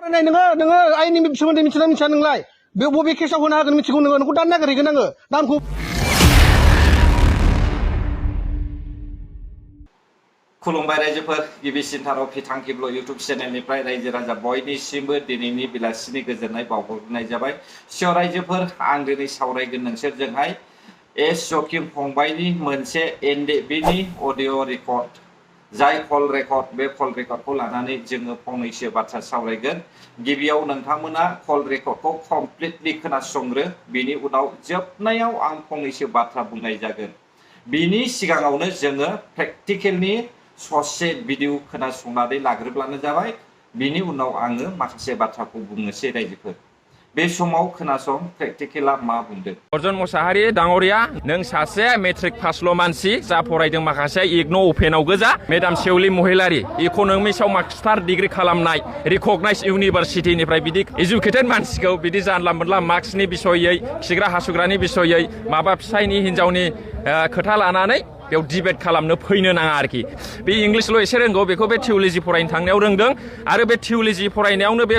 नाय नोङो आइनि सोमोन्दै मिथिना मिथिया नोंलाय बे बबे केसाव होनो हागोन मिथिगौ नोङो नोंखौ दान नागिरहैगोन आङो दामखौ खुलुमबाय रायजोफोर गिबिसिनथाराव फिथांखिब्ल इउटुब चेनेलनिफ्राय रायजो राजा बयनिसिमबो दिनैनि बेलासिनि गोजोननाय बावहरनाय जाबाय सियर रायजोफोर आं दिनै सावरायगोन नोंसोरजोंहाय एस जकिम फंबायनि मोनसे एनडिएफबि अडिअ रेकर्ड जाय कल रेकर्ड बे कल रेकर्डखौ लानानै जोङो फंनैसो बाथ्रा सावरायगोन गिबियाव नोंथांमोना कल रेकर्डखौ कमप्लिटलि खोनासंग्रो बिनि उनाव जोबनायाव आं फंनैसो बाथ्रा बुंनाय जागोन बिनि सिगाङावनो जोङो प्रेक्टिकेलनि ससे भिडिअ खोनासंनानै लाग्रोब्लानो जाबाय बिनि उनाव आङो माखासे बाथ्राखौ बुंनोसै रायजोफोर बे समाव खोनासं प्रेक्टिकेला मा बुंदों अर्जुन मोसाहारि दाङरिया नों सासे मेट्रिक पासल' मानसि जा फरायदों माखासे इग्न' अपेनाव गोजा मेडाम सेवलि महिलारि इक'नमिक्सआव मास्टार डिग्री खालामनाय रिकगनाइज इउनिभारसिटिनिफ्राय बिदि एजुकेटेड मानसिखौ बिदि जानला मोनला मार्क्सनि बिसयै खिग्रा हासुग्रानि बिसयै माबा फिसायनि हिनजावनि खोथा लानानै बेयाव डिबेट खालामनो फैनो नाङा आरोखि बे इंलिशल' एसे रोंगौ बेखौ बे थिउल'जि फरायनो थांनायाव रोंदों आरो बे थिउल'जि फरायनायावनो बे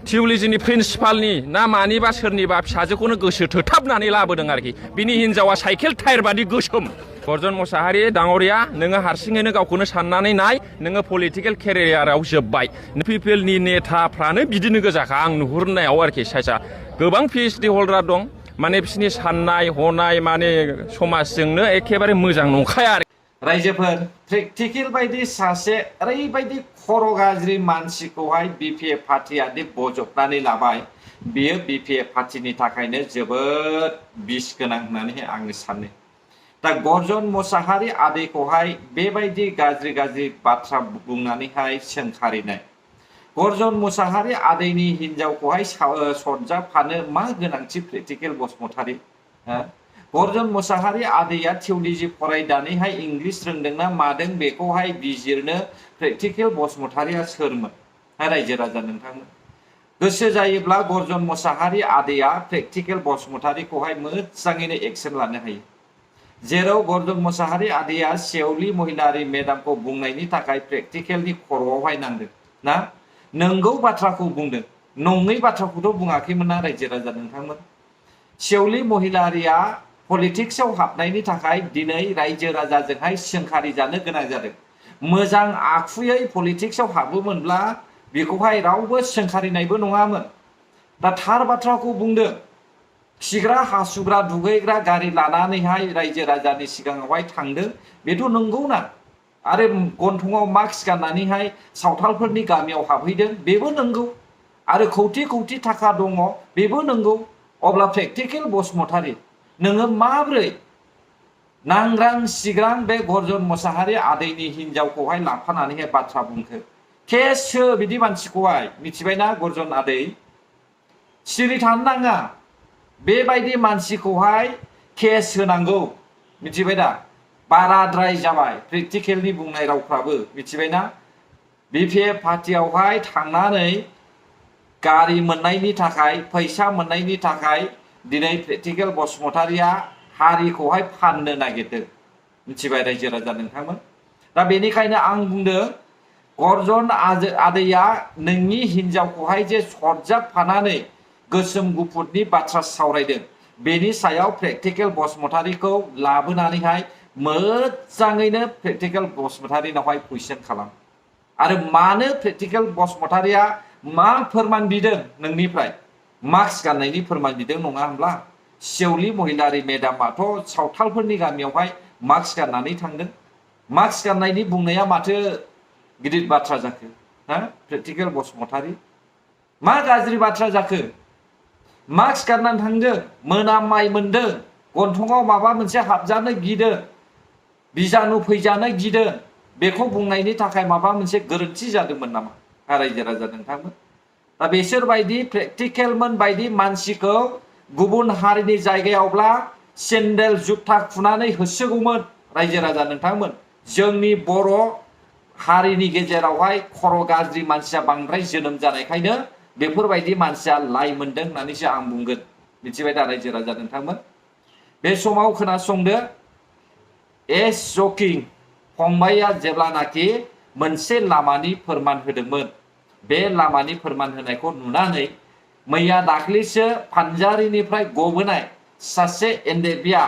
थिउल'जिनि प्रिन्सिपालनि ना मानिबा सोरनिबा फिसाजोखौनो गोसो थोथाबनानै लाबोदों आरोखि बिनि हिनजावा साइकेल टायार बादि गोसोम अर्जुन मोसाहारि दाङरिया नोङो हारसिङैनो गावखौनो साननानै नाय नोङो पलिटिकेल केरियाराव जोब्बाय पिपिएलनि नेताफ्रानो बिदिनो गोजाखा आं नुहुरनायाव आरोखि साइसा गोबां पिएइचडि हल्डार दं माने बिसोरनि साननाय हनाय माने समाजजोंनो एखेबारे मोजां नंखाया आरो रायजोफोर प्रेक्टिकेल बायदि सासे ओरैबायदि खर' गाज्रि मानसिखौहाय बिपिएफ पार्टिया बजबनानै लाबाय बियो बिपिएफ पार्टिनि थाखायनो जोबोद बिस गोनां होननानै आं सानो दा गर्जन मोसाहारि आदैखौहाय बेबायदि गाज्रि गाज्रि बाथ्रा बुंनानैहाय सोंखारिनाय गर्जन मोसाहारि आदैनि हिनजावखौहाय सरजाबफानो मा गोनांथि प्रेक्टिकेल बसुमतारी गर्जन मोसाहारि आदैया थिउल'जि फरायनानैहाय इंलिश रोंदोंना मादों बेखौहाय बिजिरनो प्रेक्टिकेल बसुमतारीया सोरमोन रायजो राजा नोंथांमोन गोसो जायोब्ला गर्जन मोसाहारि आदैया प्रेक्टिकेल बसुमतारीखौहाय मोजाङैनो एक्सन लानो हायो जेराव गर्जन मोसाहारि आदैया सेवलि महिलारि मेडामखौ बुंनायनि थाखाय प्रेक्टिकेलनि खर'आवहाय नांदों ना नंगौ बाथ्राखौ बुंदों नङै बाथ्राखौथ' बुङाखैमोन ना रायजो राजा नोंथांमोन सेवलि महिलारिया पलिटिक्सआव हाबनायनि थाखाय दिनै रायजो राजाजोंहाय सोंखारि जानो गोनां जादों मोजां आखुयै पलिटिक्सआव हाबोमोनब्ला बेखौहाय रावबो सोंखारिनायबो नङामोन दा थार बाथ्राखौ बुंदों खिग्रा हासुग्रा दुगैग्रा गारि लानानैहाय रायजो राजानि सिगाङावहाय थांदों बेथ' नंगौ ना आरो गन्थङाव मास्क गाननानैहाय सावथालफोरनि गामियाव हाबहैदों बेबो नंगौ आरो खौथि खौथि थाखा दङ बेबो नंगौ अब्ला प्रेक्टिकेल बसुमतारी नोङो माब्रै नांग्रां सिग्रां बे गर्जन मोसाहारि आदैनि हिनजावखौहाय लाफानानैहाय बाथ्रा बुंखो केसो बिदि मानसिखौहाय मिथिबायना गर्जन आदै सिरि थानो नाङा बेबायदि मानसिखौहाय केस होनांगौ मिथिबाय दा बाराद्राय जाबाय प्रेक्टिकेलनि बुंनाय रावफ्राबो मिथिबायना बिपिएफ पार्टियावहाय थांनानै गारि मोननायनि थाखाय फैसा मोननायनि थाखाय दिनै प्रेक्टिकेल बसुमतारीया हारिखौहाय फाननो नागिरदों मिथिबाय रायजो राजा नोंथांमोन दा बेनिखायनो आं बुंदों गर्जन आदैया नोंनि हिनजावखौहाय जे सरजाबफानानै गोसोम गुफुरनि बाथ्रा सावरायदों बेनि सायाव प्रेक्टिकेल बसुमतारीखौ लाबोनानैहाय मोजाङैनो प्रेक्टिकेल बसुमतारीनावहाय कुइसन खालाम आरो मानो प्रेक्टिकेल बसुमतारीया मा फोरमान बिदों नोंनिफ्राय मास्क गाननायनि फोरमान बिदों नङा होनब्ला सेवलि महिलारि मेडामाथ' सावथालफोरनि गामियावहाय मास्क गाननानै थांदों मास्क गाननायनि बुंनाया माथो गिदिर बाथ्रा जाखो प्रेक्टिकेल बसुमतारी मा गाज्रि बाथ्रा जाखो मास्क गाननानै थांदों मोनामनाय मोनदों गन्थङाव माबा मोनसे हाबजानो गिदों बिजानु फैजानो गिदों बेखौ बुंनायनि थाखाय माबा मोनसे गोरोन्थि जादोंमोन नामा रायजो राजा नोंथांमोन दा बिसोरबायदि प्रेक्टिकेलमोन बायदि मानसिखौ गुबुन हारिनि जायगायावब्ला सेन्देल जुथा खुनानै होसोगौमोन रायजो राजा नोंथांमोन जोंनि बर' हारिनि गेजेरावहाय खर' गाज्रि मानसिया बांद्राय जोनोम जानायखायनो बेफोरबायदि मानसिया लाइ मोनदों होननानैसो आं बुंगोन मिथिबाय दा रायजो राजा नोंथांमोन बे समाव खोनासंदो एस जकिं फंबाया जेब्लानाखि मोनसे लामानि फोरमान होदोंमोन बे लामानि फोरमान होनायखौ नुनानै मैया दाख्लैसो फानजारिनिफ्राय गबोनाय सासे एनडेबिया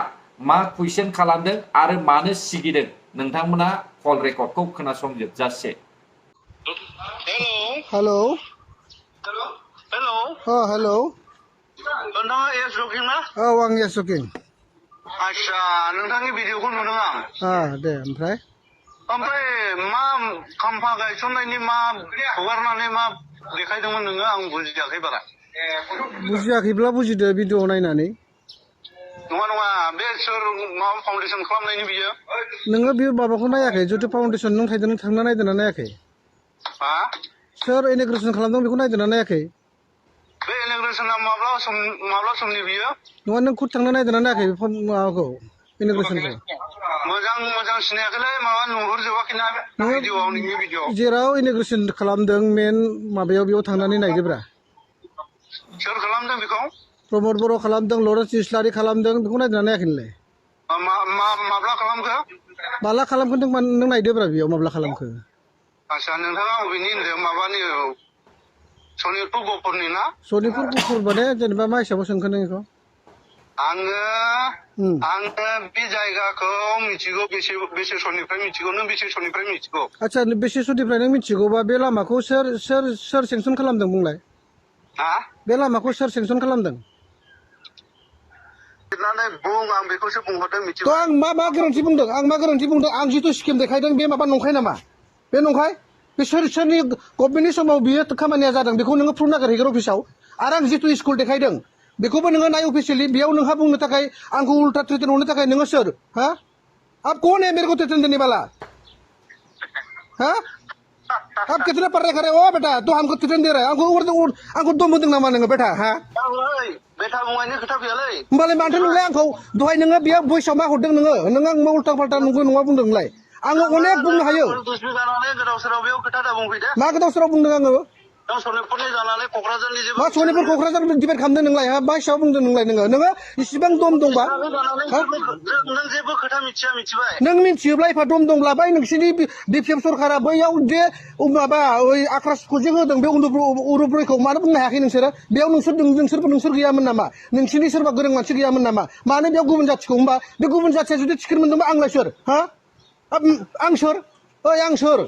मा कुइसन खालामदों आरो मानो सिगिदों नोंथांमोना कल रेकर्डखौ खोनासंजोबजासे। हेलौ हेलौ हेलौ नोंथाङा एस जकिं ना? औ आं एस जकिं। आच्छा नोंथांनि भिडिअखौ नुदों आं। दे ओमफ्राय मा खाम्फा गायसननायनि मा हगारनानै मा देखायदोंमोन नोङो आं बुजियाखै बारा। बुजियाखैब्ला बुजिदो भिडिअ नायनानै। नङा नङा बे सोर माबा फाउन्डेसन खालामनायनि बियो? नोङो बे माबाखौ नायाखै जुथु फाउन्डेसन नों थांना नायदोंना नायाखै? हा? सोर इन'ग्रेसन खालामदों बेखौ नायदोंना नायाखै? बे इन'ग्रेसना माब्ला समनि बियो? नङा नों खुद थांना नायदोंना नायाखै माबाखौ इन'ग्रेसनखौ? मोजां सिनायाखैलै माबा नुहुरजोबाखैना भिडिअआव नोंनि भिडिअ। जेराव इन'ग्रेसन खालामदों मेन माबायाव बेयाव थांनानै नायदोब्रा। सोर खालामदों बेखौ? प्रमद बर' खालामदों, लरेन्स इस्लारि खालामदों, बेखौ नायदोंना नायाखै नोंलाय? माब्ला खालामखो? माला खालामखो नों नायदोब्रा बेयाव माब्ला खालामखो। आच्छा नोंथाङा अबेनि होनदों माबानि सनितपुर गहपुरनि ना? सनितपुर गहपुर माने जेनेबा मा हिसाबाव सोंखो नों बेखौ? आङो बे जायगाखौ मिथिगौ बेसे समनिफ्राय मिथिगौ नों बेसे समनिफ्राय मिथिगौ? आच्छा बेसे समनिफ्राय नों मिथिगौबा बे लामाखौ सोर सेंसन खालामदों बुंलाय? हा? बे लामाखौ सोर सेंसन खालामदों? आं बेखौसो बुंहरदों थ' आं मा गोरोन्थि बुंदों? आं जिथु स्किम देखायदों बे माबा नंखाय नामा? बे नंखाय? बे सोरनि गभर्नमेन्टनि समाव बियो खामानिया जादों बेखौ नोङो प्रुफ नागिरहैगोन अफिसाव। आरो आं जिथु स्कुल देखायदों बेखौबो नोङो नाय अफिसियेलि बेयाव नोंहा बुंनो थाखाय आंखौ उल्टा ट्रिटमेन्ट हरनो थाखाय नोङो सोर? हा? अब कौन है मेरे को ट्रीटमेंट देने वाला? हाँ? अब कितने पढ़ रहे खरे? ओ बेटा तू हमको ट्रीटमेंट दे रहा है? आंखौ दम होदों नामा नोङो बेटा? हा? बेटा बुंनायनि खोथा गैयालै। होमबालाय माथो नोंलाय आंखौ दहाय नोङो बेयाव भइसआव मा हरदों नोङो? नों आं उल्टा फाल्टा नंगौ नङा बुंदों नोंलाय? आङो अनेक बुंनो हायो। गोदाव सोराव बेयाव खोथा दा बुंफैदो। मा गोदाव सोराव बुंदों आङो? नों सनितपुरनि जानानै क'क्राझारनि जेबो मा सनितपुर क'क्राझार डिबेट खालामदों नोंलाय? हा? मा हिसाबाव बुंदों नोंलाय नोङो इसिबां दम दंबा? नों जेबो खोथा मिथिबाय? नों मिथियोब्ला एफा दम दंब्ला बै नोंसिनि बिपिएफ सरकारा बैयाव जे माबा आक्रासखौ जे होदों बे उरुब्रयखौ मानो बुंनो हायाखै नोंसोरो? बेयाव नोंसोर गैयामोन नामा? नोंसिनि सोरबा गोरों मानसि गैयामोन नामा? मानो बेयाव गुबुन जाथिखौ होमबा बे गुबुन जाथिया जुदि टिकेट मोनदोंबा आंलाय सोर? हा? आं सोर? ओइ आं सोर?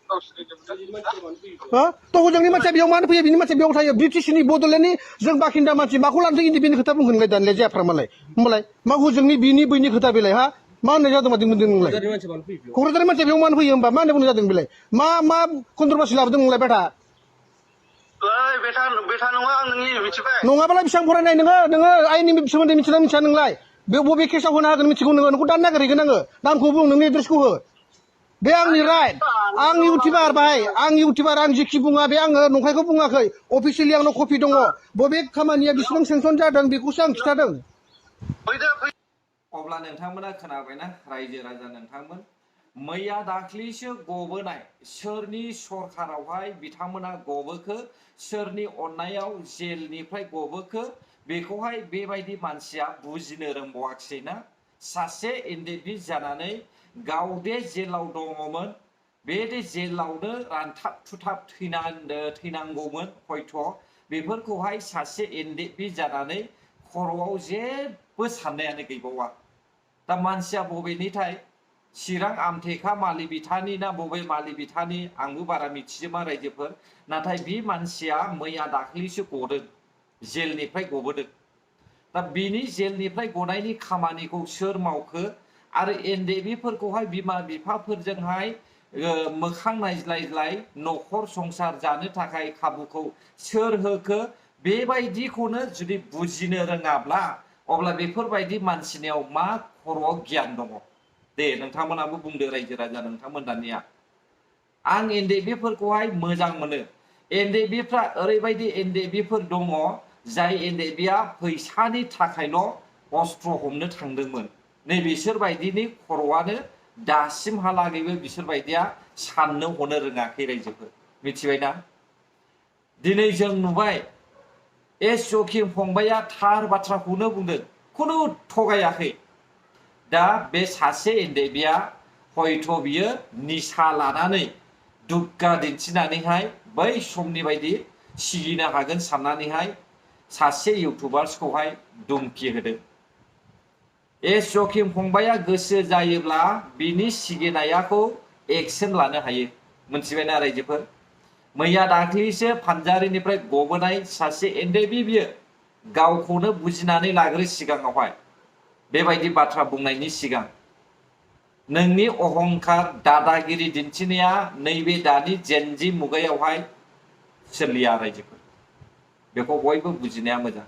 थ' हजोंनि मानसिया बेयाव मानो फैयो? बिनि मानसिया बेयाव थायो। ब्रिटिशनि बड'लेण्डनि जों बाखिन्दा मानसि माखौ लानोसै इन्डिपेन्डेन्ट खोथा बुंगोन नोंलाय दानिया जायाफ्रा मालाय? होमबालाय मा हजोंनि बिनि बैनि खोथा बेलाय? हा? मा होननाय जादों मादों मोनदों नोंलाय? क'क्राझारनि मानसिया बेयाव मानो फैयो होमबा? मा होननाय बुंनाय जादों बेलाय? मा कन्ट्रभार्सि लाबोदों नोंलाय बेटा? बेटा नङा आं नोंनि मिथिबाय। नङाबालाय बेसेबां फरायनाय नोङो आइननि सोमोन्दै मिथिना मिथिया नोंलाय? बे बबे केसाव होनो हागोन मिथिगौ नोङो? नोंखौ दानो नागिरहैगोन आङो। नामखौ बुं, नोंनि एड्रेसखौ हो। बे आंनि राइट। आं इउटिउबार भाई, आं इउटिउबार। आं जेखि बुङा बे आङो नंखायखौ बुङाखै। अफिसियेलि आंनाव कपि दङ। बबे खामानिया बेसेबां सेंसन जादों बेखौसो आं खिथादों। अब्ला नोंथांमोना खोनाबायना रायजो राजा नोंथांमोन? मैया दाख्लैसो गबोनाय सोरनि सरखारावहाय बिथांमोना गबोखो, सोरनि अननायाव जेलनिफ्राय गबोखो, बेखौहाय बेबायदि मानसिया बुजिनो रोंबावाखिसैना? सासे एनडेबि जानानै गावदे जेलाव दङमोन, बे जेलावनो रानथाब थुथाब थैनांगौमोन हयथ'। बेफोरखौहाय सासे एनडेबि जानानै खर'आव जेबो साननायानो गैबावा। दा मानसिया बबेनिथाय? चिरां आमथेखा मालि बिथानि ना बबे मालि बिथानि आंबो बारा मिथिजोबा रायजोफोर। नाथाय बे मानसिया मैया दाख्लैसो गदों, जेलनिफ्राय गबोदों। दा बिनि जेलनिफ्राय गनायनि खामानिखौ सोर मावखो? आरो एनडेबिफोरखौहाय बिमा बिफाफोरजोंहाय मोखां नायज्लायज्लाय न'खर संसार जानो थाखाय खाबुखौ सोर होखो? बेबायदिखौनो जुदि बुजिनो रोङाब्ला अब्ला बेफोरबायदि मानसिनियाव मा खर'आव गियान दङ? दे नोंथांमोनाबो बुंदो रायजो राजा नोंथांमोन दानिया। आं एनडेबिफोरखौहाय मोजां मोनो। एनडेबिफ्रा ओरैबायदि एनडेबिफोर दङ जाय एनडेबिया फैसानि थाखायल' अस्त्र हमनो थांदोंमोन। नै बिसोरबायदिनि खर'आनो दासिमहालागैबो बिसोरबायदिया साननो हनो रोङाखै रायजोफोर। मिथिबायना? दिनै जों नुबाय एस जकिं फंबाया थार बाथ्राखौनो बुंदों, खुनु थगायाखै। दा बे सासे एनडेबिया हयथ' बियो निसा लानानै दुग्गा दिन्थिनानैहाय बै समनि बायदि सिगिनो हागोन साननानैहाय सासे इउटुबार्सखौहाय धुमखि होदों। जखिम फंबाया गोसो जायोब्ला बिनि सिगिनायाखौ एक्सन लानो हायो। मोनथिबायना रायजोफोर? मैया दाख्लैसो फानजारिनिफ्राय गबोनाय सासे एनडेबि बियो गावखौनो बुजिनानै लाग्रो सिगाङावहाय बेबायदि बाथ्रा बुंनायनि सिगां नोंनि अहंखार दादागिरि दिन्थिनाया नैबे दानि जेनजि मुगायावहाय सोलिया रायजोफोर। बेखौ बयबो बुजिनाया मोजां।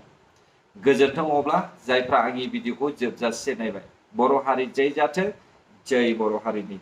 गोजोन्थों अब्ला जायफ्रा आंनि भिडिअखौ जोबजासे नायबाय। बर' हारि जै जाथों, जै बर' हारिनि।